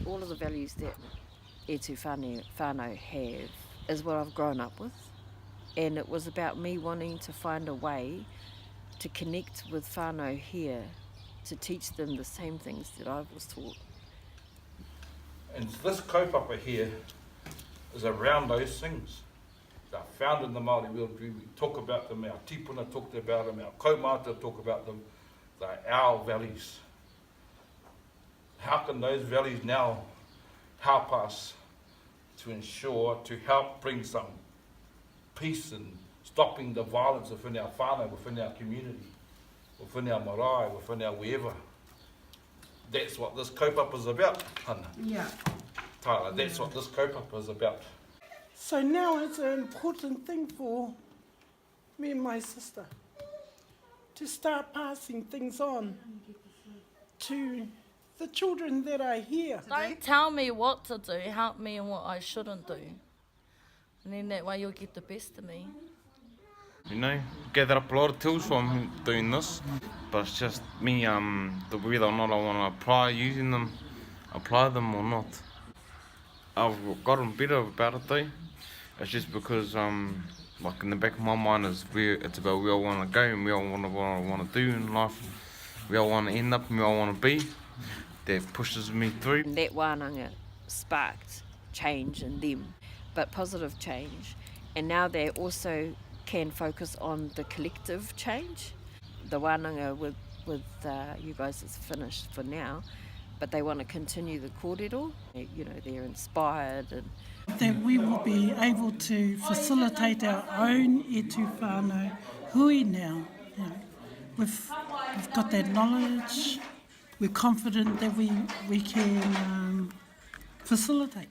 all of the values that whānau have is what I've grown up with. And it was about me wanting to find a way to connect with whānau here, to teach them the same things that I was taught. And this kaupapa here is around those things. They're found in the Māori worldview. We talk about them, our tipuna talked about them, our kaumata talk about them. They're our values. How can those values now help us to ensure, to help bring some peace and stopping the violence within our whānau, within our community, within our marae, within our wherever? That's what this kaupapa is about, Hana. Yeah. Tyler, that's what this kaupapa is about. So now it's an important thing for me and my sister to start passing things on to the children that are here. Don't tell me what to do, help me in what I shouldn't do. And then that way you'll get the best of me. You know, gather up a lot of tools from doing this, but it's just me, whether or not I want to apply them or not. I've gotten better about it though. It's just because, like in the back of my mind is it's about where I want to go and where what I want to do in life, where I want to end up and where I want to be. That pushes me through. And that wānanga sparked change in them, but positive change. And now they also can focus on the collective change. The wānanga with you guys is finished for now, but they want to continue the kōrero. You know, they're inspired. And that we will be able to facilitate our own etu whānau hui now. You know, we've got that knowledge. We're confident that we can facilitate.